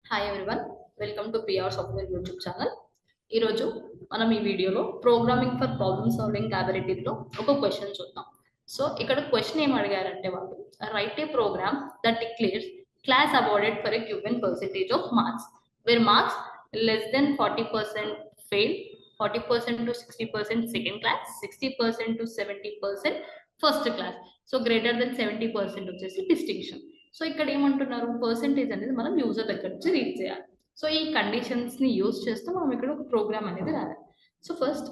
Hi everyone, welcome to PR software YouTube channel. ఈరోజు మనం ఈ వీడియోలో ప్రోగ్రామింగ్ ఫర్ ప్రాబ్లమ్ సాల్వింగ్ క్యాపబిలిటీలో ఒక క్వశ్చన్ చూద్దాం. సో ఇక్కడ క్వశ్చన్ ఏం అడిగారంటే వాళ్ళు write a program that declares class awarded for a given percentage of marks where marks less than 40% fail, 40% to 60% second class, 60% to 70% first class, so greater than 70% వచ్చేసి distinction. So ఇక్కడ ఏమంటున్నారు, percentage అనేది మనం user దగ్గర నుంచి read చేయాలి. So ఈ conditions ని యూజ్ చేస్తూ మనం ఇక్కడ ఒక ప్రోగ్రామ్ అనేది రాయాలి. సో ఫస్ట్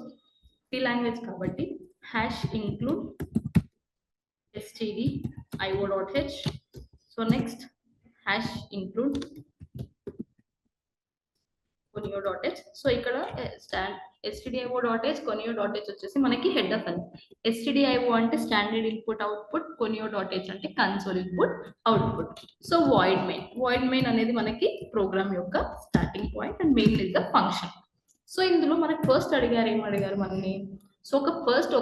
సి లాంగ్వేజ్ కాబట్టి hash include stdio.h. So next hash include conio.h. So ఇక్కడ stdio.h conio.h వచ్చేసి మనకి హెడర్ ఫైల్. stdio అంటే స్టాండర్డ్ ఇన్పుట్ అవుట్పుట్, conio.h అంటే console input output. So void main అనేది మనకి ప్రోగ్రామ్ యొక్క starting point and main is the function. So ఇందులో మనకి ఫస్ట్ ఏం అడిగారు మనని, సో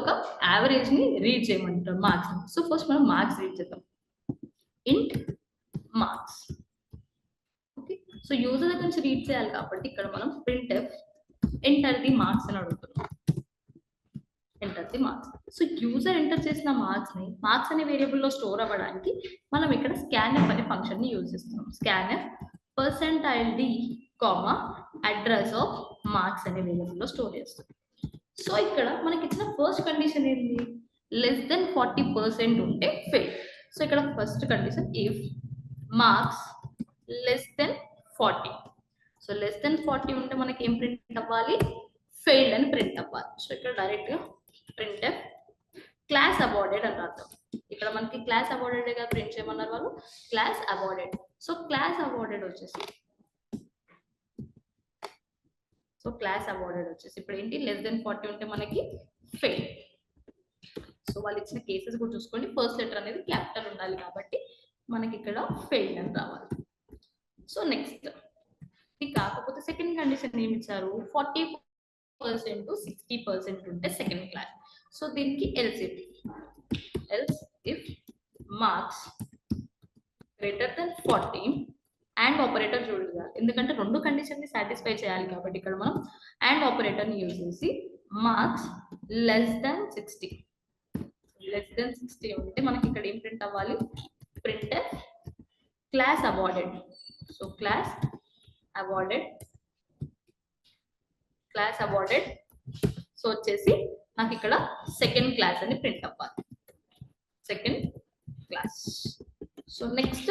ఒక యావరేజ్ ని రీడ్ చేయమంటారు, మార్క్స్. సో ఫస్ట్ మనం మార్క్స్ రీడ్ చేద్దాం. ఇంట్ మార్క్స్. ఓకే, సో యూజర్ దగ్గర నుంచి రీడ్ చేయాలి కాబట్టి ఇక్కడ మనం printf ఎంటర్ ది మార్క్స్ అని అడుగుతున్నాం. Enter the marks. So user enter చేసిన మార్క్స్ అనే వేరియబుల్ లో స్టోర్ అవ్వడానికి మనం ఇక్కడ scanf అనే ఫంక్షన్ ని యూజ్ చేస్తున్నాం. scanf %d, address of marks అనే వేరియబుల్ లో స్టోర్ చేస్తాం. సో ఇక్కడ మనకి ఇచ్చిన ఫస్ట్ కండిషన్ ఏంటి, లెస్ దెన్ 40% ఉంటే ఫెయిల్. సో ఇక్కడ first condition if marks less than 40. So less than 40 ఉంటే మనకి ఏం ప్రింట్ అవ్వాలి, ఫెయిల్డ్ అని ప్రింట్ అవ్వాలి. సో ఇక్కడ డైరెక్ట్ గా printf క్లాస్ అవార్డెడ్ అని రాద్దాం. ఇక్కడ మనకి క్లాస్ అవార్డెడ్ గా ప్రింట్ చేయమన్నారు వాళ్ళు, class awarded. So class awarded వచ్చేసి ఇప్పుడు ఏంటి, లెస్ దెన్ 40 ఉంటే మనకి ఫెయిల్. సో వాళ్ళు ఇచ్చిన కేసెస్ కూడా చూసుకోండి, ఫస్ట్ లెటర్ అనేది క్యాపిటల్ ఉండాలి కాబట్టి మనకి ఇక్కడ ఫెయిల్ అని రావాలి. సో నెక్స్ట్ ఇది కాకపోతే సెకండ్ కండిషన్ ఏమి ఇచ్చారు, 40% to 60% ఉంటే సెకండ్ క్లాస్. సో దీనికి else if marks greater than 40 and operator చూడాలి, ఎందుకంటే రెండు కండిషన్ ని సాటిస్ఫై చేయాలి కాబట్టి ఇక్కడ మనం అండ్ ఆపరేటర్ ని యూజ్ చేసి మార్క్స్ లెస్ దెన్ 60 ఉంటే మనకి ఇక్కడ ఏం ప్రింట్ అవ్వాలి, printf class awarded. So class awarded so వచ్చేసి నాకు ఇక్కడ సెకండ్ క్లాస్ అని ప్రింట్ అవ్వాలి, సెకండ్ క్లాస్. సో నెక్స్ట్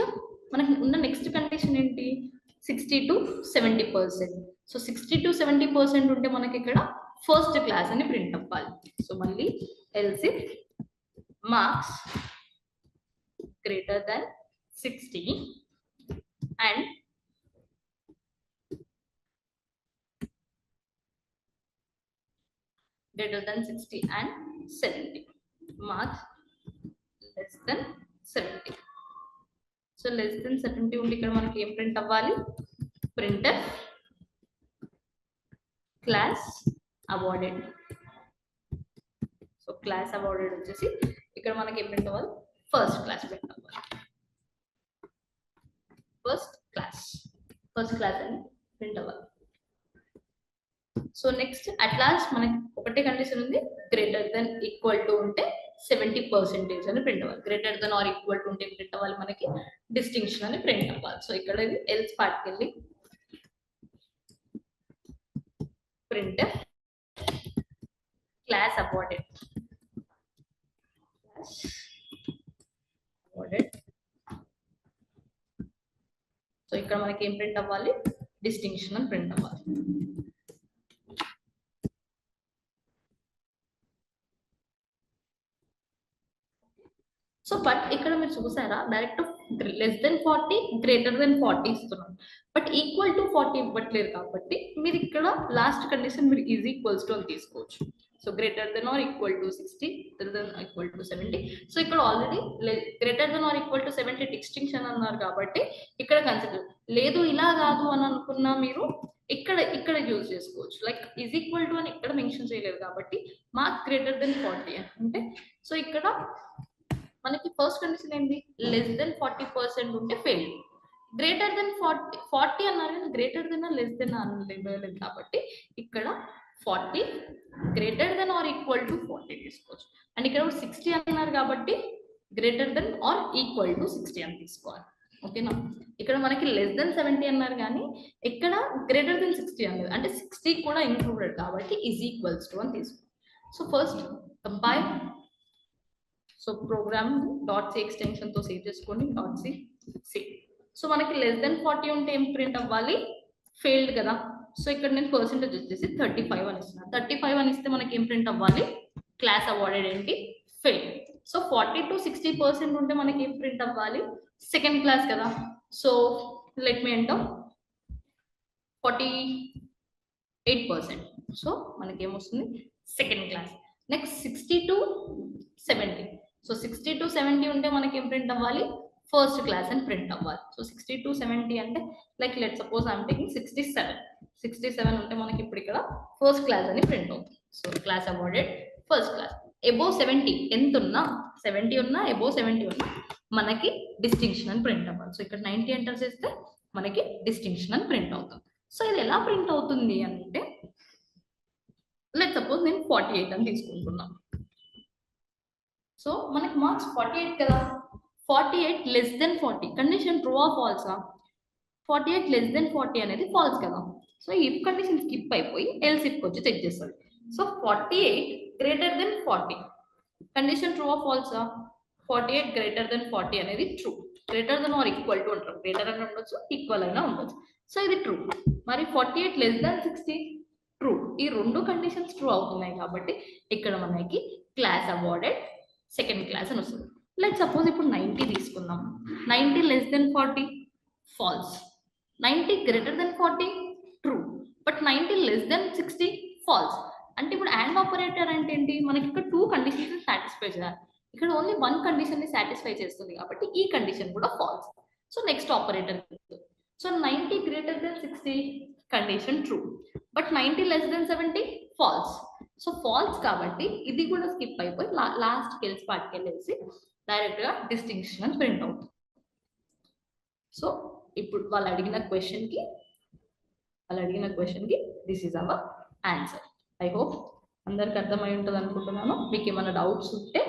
మనకి ఉన్న నెక్స్ట్ కండిషన్ ఏంటి, 60 to 70%. సో 60 to 70% ఉంటే మనకి ఇక్కడ ఫస్ట్ క్లాస్ అని ప్రింట్ అవ్వాలి. సో మళ్ళీ else if marks greater than 60 and greater than 60 and 70, marks less than 70. So less than 70 ఉంటే ఇక్కడ మనకి ఏం ప్రింట్ అవ్వాలి, printf class awarded. So class awarded వచ్చేసి ఇక్కడ మనకి ఏం ప్రింట్ అవ్వాలి, ఫస్ట్ క్లాస్ ప్రింట్ అవ్వాలి, ఫస్ట్ క్లాస్ అని ప్రింట్ అవ్వాలి. సో నెక్స్ట్ అట్ లాస్ట్ మనకి ఒకటే కండిషన్ ఉంది, గ్రేటర్ దెన్ ఈక్వల్ టు ఉంటే 70% అని ప్రింట్ అవ్వాలి, greater than or equal to ఉంటే ప్రింట్ అవ్వాలి మనకి డిస్టింక్షన్ అని ప్రింట్ అవ్వాలి. సో ఇక్కడ ఇది ఎల్స్ పార్ట్కి వెళ్ళి printf క్లాస్ అవార్డెడ్ సో ఇక్కడ మనకి ఏం ప్రింట్ అవ్వాలి, డిస్టింక్షన్ అని ప్రింట్ అవ్వాలి. సో బట్ ఇక్కడ మీరు చూసారా, direct less than 40 greater than 40 ఇస్తున్నాం, బట్ ఈక్వల్ టు 40 ఇవ్వట్లేదు కాబట్టి మీరు ఇక్కడ లాస్ట్ కండిషన్ మీరు ఈజ్ ఈక్వల్స్ టు అని తీసుకోవచ్చు. So greater than or equal to 60, greater than equal to 70. So ఇక్కడ already greater than or equal to 70 distinction అన్నారు కాబట్టి ఇక్కడ కన్సిడర్ లేదు, ఇలా కాదు అని అనుకున్నా మీరు ఇక్కడ యూజ్ చేసుకోవచ్చు. లైక్ ఈజ్ ఈక్వల్ టు అని ఇక్కడ మెన్షన్ చేయలేదు కాబట్టి మార్క్స్ గ్రేటర్ దెన్ 40 అంటే, సో ఇక్కడ మనకి ఫస్ట్ కండిషన్ ఏంటి, లెస్ దెన్ 40% ఉంటే ఫెయిల్, గ్రేటర్ దెన్ 40 అన్నారు కానీ గ్రేటర్ దెన్ లెస్ దెన్ అనలేదు కాబట్టి ఇక్కడ 40 greater than or equal to 40 తీసుకోవచ్చు. అండ్ ఇక్కడ 60 అన్నారు కాబట్టి greater than or equal to 60 అని తీసుకోవాలి. ఓకేనా, ఇక్కడ మనకి లెస్ దెన్ 70 అన్నారు కానీ ఇక్కడ గ్రేటర్ దెన్ 60 అనేది అంటే 60 కూడా ఇంక్లూడెడ్ కాబట్టి ఈజ్ ఈక్వల్స్ టు అని తీసుకోవాలి. So first compile. So program dot C extension తో సేవ్ చేసుకోండి. Dot C save. సో మనకి లెస్ దెన్ 40 ఉంటే ఏం ప్రింట్ అవ్వాలి? ఫెయిల్డ్ కదా. సో ఇక్కడ నేను పర్సెంటేజ్ వచ్చేసి 35 అని ఇస్తున్నాను. 35 అని ఇస్తే మనకి ఏం ప్రింట్ అవ్వాలి? క్లాస్ అవార్డెడ్ ఏంటి? ఫెయిల్. సో 40 to 60% ఉంటే మనకి ఏం ప్రింట్ అవ్వాలి? సెకండ్ క్లాస్ కదా. So let me enter 48%. So మనకి ఏమొస్తుంది? Second class. Next 60 to 70. So 60 to 70 ఉంటే మనకి ఏం ప్రింట్ అవ్వాలి? ఫస్ట్ క్లాస్ అని ప్రింట్ అవ్వాలి. సో 60 to 70 అంటే like let suppose I'm taking 67 ఉంటే మనకి ఇప్పుడు ఇక్కడ ఫస్ట్ క్లాస్ అని ప్రింట్ అవుతుంది. So class awarded first class. Above 70 ఎంత ఉన్నా 70 ఉన్నా అబోవ్ 70 ఉన్నా మనకి డిస్టింక్షన్ అని ప్రింట్ అవ్వాలి. సో ఇక్కడ 90 ఎంటర్ చేస్తే మనకి డిస్టింక్షన్ అని ప్రింట్ అవుతుంది. సో ఇది ఎలా ప్రింట్ అవుతుంది అంటే లెట్ సపోజ్ నేను 48 అని తీసుకుంటున్నాను. సో మనకి మార్క్స్ 48 కదా. 48 లెస్ దెన్ 40 కండిషన్ ట్రూ ఆ ఫాల్సా? 48 లెస్ దెన్ 40 అనేది ఫాల్స్ కదా. సో ఇఫ్ కండిషన్ స్కిప్ అయిపోయి ఎల్స్ ఇఫ్ వచ్చి చెక్ చేస్తుంది. So 48 greater than 40 condition true ఆ ఫాల్సా? 48 గ్రేటర్ దెన్ 40 అనేది true. Greater than or equal to అంటారు. గ్రేటర్ అని ఉండొచ్చు, ఈక్వల్ అయినా ఉండొచ్చు. సో ఇది ట్రూ. మరి 48 లెస్ దెన్ 60 ట్రూ. ఈ రెండు కండిషన్స్ ట్రూ అవుతున్నాయి కాబట్టి ఇక్కడ మనకి క్లాస్ అవార్డెడ్ సెకండ్ క్లాస్ అని వస్తుంది. లెట్ సపోజ్ ఇప్పుడు 90 తీసుకుందాం. 90 less than 40 false. 90 greater than 40 true. But 90 less than 60 false. అంటే ఇప్పుడు అండ్ ఆపరేటర్ అంటే ఏంటి? మనకి ఇక్కడ 2 కండిషన్స్ సాటిస్ఫై చేయాలి. ఇక్కడ ఓన్లీ 1 కండిషన్ ని సాటిస్ఫై చేస్తుంది కాబట్టి ఈ కండిషన్ కూడా false. So next operator. So 90 greater than 60 condition true. But 90 less than 70 false. So false కాబట్టి ఇది కూడా స్కిప్ అయిపోయి లాస్ట్ కెల్స్ పార్ట్కి వెళ్ళేసి డైరెక్ట్ గా డిస్టింక్షన్ అని ప్రింట్ అవుతుంది. సో ఇప్పుడు వాళ్ళు అడిగిన క్వశ్చన్ కి this is our answer. I hope అందరికి అర్థమై ఉంటుంది అనుకుంటున్నాను. మీకు ఏమైనా డౌట్స్ ఉంటే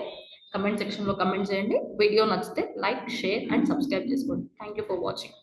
కమెంట్ సెక్షన్ లో కమెంట్ చేయండి. వీడియో నచ్చితే లైక్, షేర్ అండ్ సబ్స్క్రైబ్ చేసుకోండి. Thank you for watching.